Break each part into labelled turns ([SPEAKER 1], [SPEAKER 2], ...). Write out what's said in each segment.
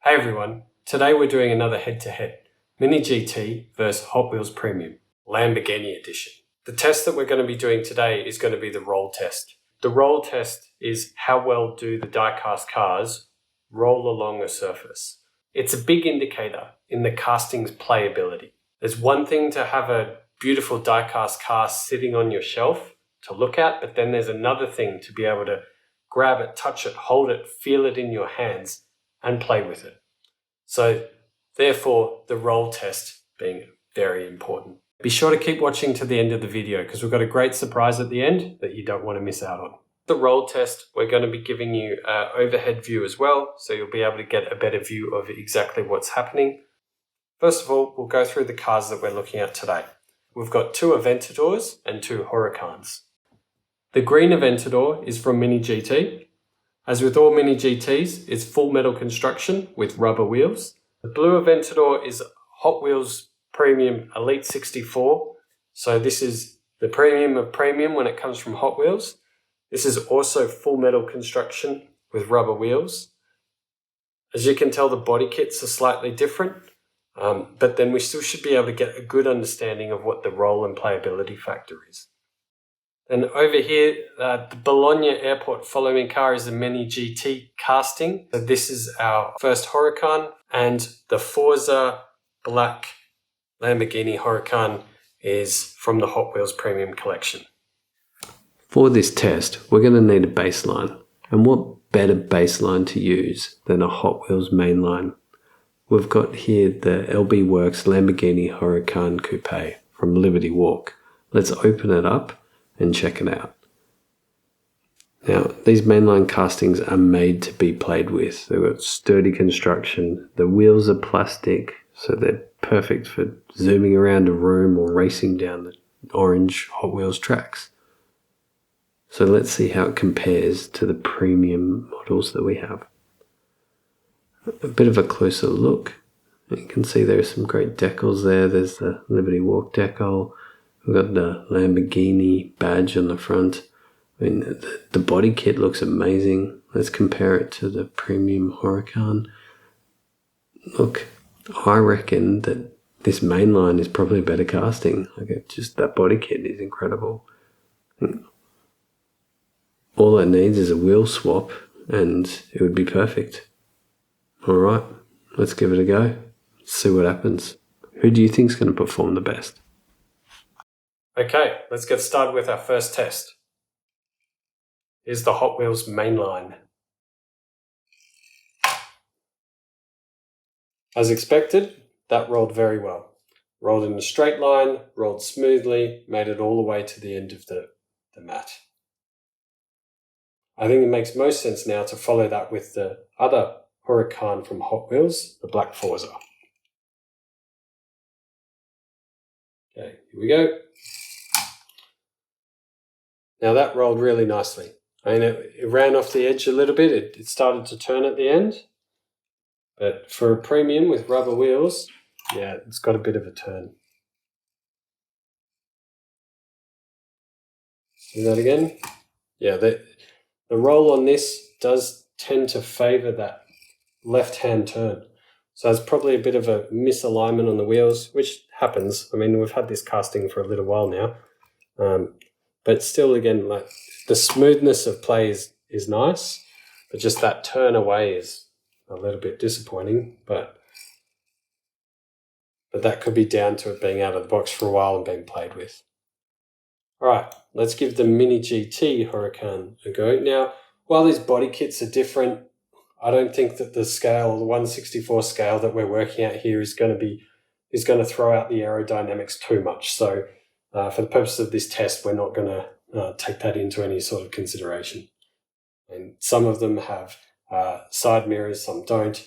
[SPEAKER 1] Hey everyone, today we're doing another head-to-head, miniGT versus Hot Wheels Premium, Lamborghini Edition. The test that we're going to be doing today is going to be the roll test. The roll test is how well do the die-cast cars roll along a surface. It's a big indicator in the casting's playability. There's one thing to have a beautiful die-cast car sitting on your shelf to look at, but then there's another thing to be able to grab it, touch it, hold it, feel it in your hands, and play with it. So therefore, the roll test being very important. Be sure to keep watching to the end of the video because we've got a great surprise at the end that you don't want to miss out on. The roll test, we're going to be giving you an overhead view as well, so you'll be able to get a better view of exactly what's happening. First of all, we'll go through the cars that we're looking at today. We've got 2 Aventadors and 2 Huracans. The green Aventador is from miniGT. As with all miniGTs, it's full metal construction with rubber wheels. The blue Aventador is Hot Wheels Premium Elite 64. So this is the premium of premium when it comes from Hot Wheels. This is also full metal construction with rubber wheels. As you can tell, the body kits are slightly different, but then we still should be able to get a good understanding of what the roll and playability factor is. And over here, the Bologna Airport Follow Me car is a miniGT casting. So this is our first Huracan, and the Forza Black Lamborghini Huracan is from the Hot Wheels Premium Collection. For this test, we're going to need a baseline. And what better baseline to use than a Hot Wheels mainline? We've got here the LB Works Lamborghini Huracan Coupe from Liberty Walk. Let's open it up and check it out. Now, these mainline castings are made to be played with. They've got sturdy construction. The wheels are plastic, so they're perfect for zooming around a room or racing down the orange Hot Wheels tracks. So let's see how it compares to the premium models that we have. A bit of a closer look. You can see there's some great decals there. There's the Liberty Walk decal. We've got the Lamborghini badge on the front. I mean, the body kit looks amazing. Let's compare it to the premium Huracan. Look, I reckon that this mainline is probably a better casting. Just that body kit is incredible. All it needs is a wheel swap and it would be perfect. Alright, let's give it a go. See what happens. Who do you think is going to perform the best? Okay, let's get started with our first test. Here's the Hot Wheels mainline. As expected, that rolled very well. Rolled in a straight line, rolled smoothly, made it all the way to the end of the mat. I think it makes most sense now to follow that with the other Huracan from Hot Wheels, the Black Forza. Okay, here we go. Now that rolled really nicely. I mean, it ran off the edge a little bit. It started to turn at the end. But for a premium with rubber wheels, yeah, it's got a bit of a turn. See that again? Yeah, the roll on this does tend to favour that left-hand turn. So it's probably a bit of a misalignment on the wheels, which happens. I mean, we've had this casting for a little while now. But still, again, like the smoothness of play is nice, but just that turn away is a little bit disappointing. But that could be down to it being out of the box for a while and being played with. All right, let's give the miniGT Huracan a go. Now, while these body kits are different, I don't think that the scale, the 1/64 scale that we're working at here is going to throw out the aerodynamics too much. So for the purpose of this test, we're not going to take that into any sort of consideration. And some of them have side mirrors, some don't.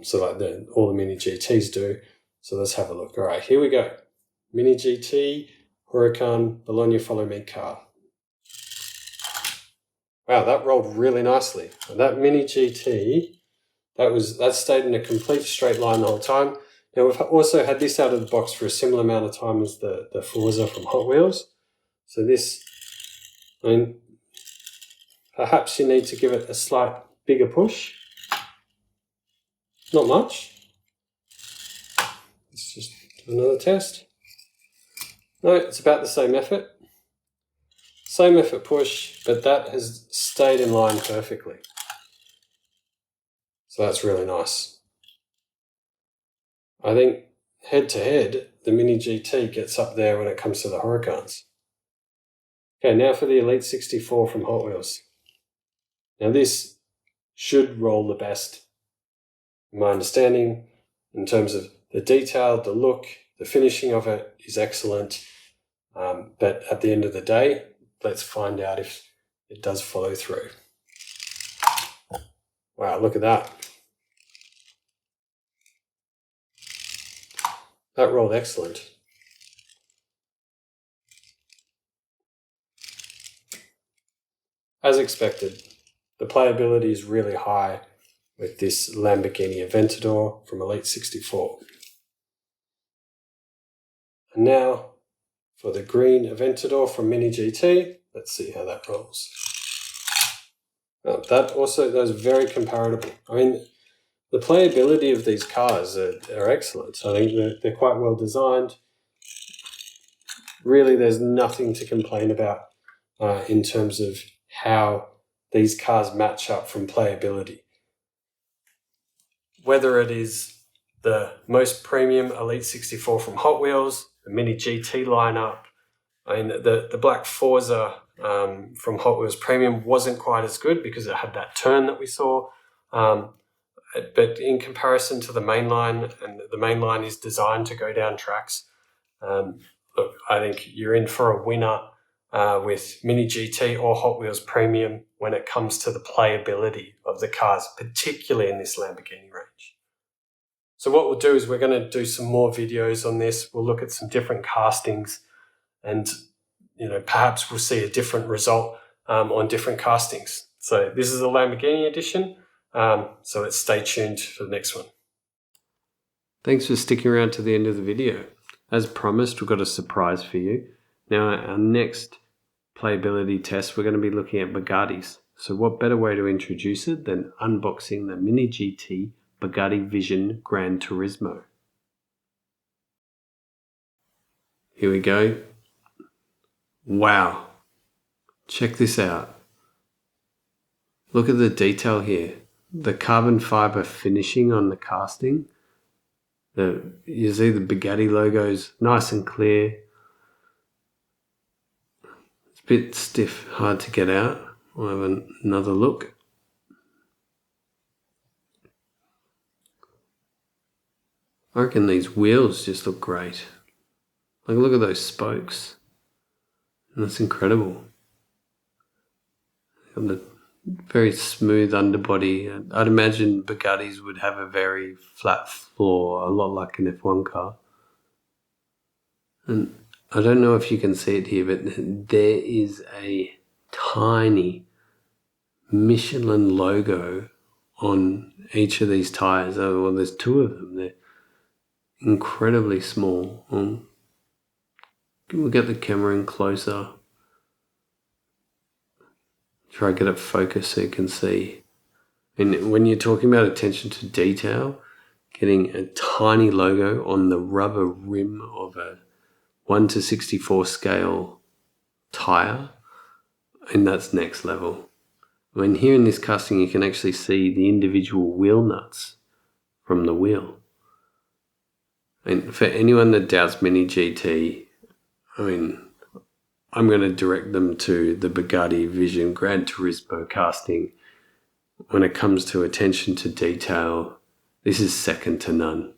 [SPEAKER 1] So like all the miniGTs do. So let's have a look. All right, here we go. miniGT, Huracan, Bologna Follow Me car. Wow, that rolled really nicely. And that miniGT, that stayed in a complete straight line the whole time. Now, we've also had this out of the box for a similar amount of time as the Forza from Hot Wheels. So this, I mean, perhaps you need to give it a slight bigger push. Not much. Let's just do another test. No, it's about the same effort. Same effort push, but that has stayed in line perfectly. So that's really nice. I think head to head, the miniGT gets up there when it comes to the Huracans. Okay, now for the Elite 64 from Hot Wheels. Now this should roll the best, in my understanding, in terms of the detail, the look, the finishing of it is excellent. But at the end of the day, let's find out if it does follow through. Wow, look at that. That rolled excellent. As expected, the playability is really high with this Lamborghini Aventador from Elite 64. And now for the green Aventador from miniGT. Let's see how that rolls. That's very comparable. I mean, the playability of these cars are excellent. I think they're quite well designed. Really, there's nothing to complain about in terms of how these cars match up from playability. Whether it is the most premium Elite 64 from Hot Wheels, the miniGT lineup, I mean, the Black Forza from Hot Wheels Premium wasn't quite as good because it had that turn that we saw. But in comparison to the mainline, and the mainline is designed to go down tracks, look, I think you're in for a winner with miniGT or Hot Wheels Premium when it comes to the playability of the cars, particularly in this Lamborghini range. So what we'll do is we're going to do some more videos on this. We'll look at some different castings, and perhaps we'll see a different result on different castings. So this is a Lamborghini edition. So let's stay tuned for the next one. Thanks for sticking around to the end of the video. As promised, we've got a surprise for you. Now, our next playability test, we're going to be looking at Bugattis. So what better way to introduce it than unboxing the miniGT Bugatti Vision Gran Turismo. Here we go. Wow. Check this out. Look at the detail here. The carbon fiber finishing on the casting. You see the Bugatti logos nice and clear. It's a bit stiff, hard to get out. We'll have another look. I reckon these wheels just look great. Like, look at those spokes. And that's incredible. And the very smooth underbody. I'd imagine Bugattis would have a very flat floor, a lot like an F1 car. And I don't know if you can see it here, but there is a tiny Michelin logo on each of these tires. Oh, well, there's two of them. They're incredibly small. We'll get the camera in closer. Try to get it focused so you can see. And when you're talking about attention to detail, getting a tiny logo on the rubber rim of a 1:64 scale tire, and that's next level. I mean, here in this casting, you can actually see the individual wheel nuts from the wheel. And for anyone that doubts miniGT, I mean, I'm going to direct them to the Bugatti Vision Gran Turismo casting. When it comes to attention to detail, this is second to none.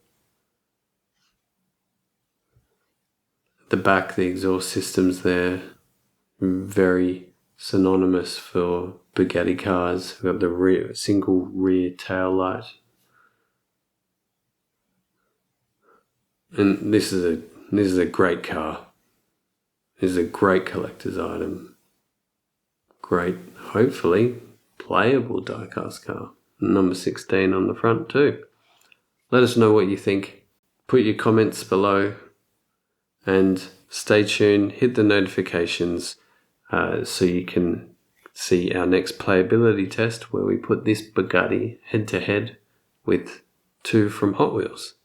[SPEAKER 1] At the back, the exhaust system's there, very synonymous for Bugatti cars. We've got the single rear tail light. And this is a great car. This is a great collector's item. Great, hopefully, playable diecast car. Number 16 on the front too. Let us know what you think. Put your comments below and stay tuned. Hit the notifications so you can see our next playability test where we put this Bugatti head to head with 2 from Hot Wheels.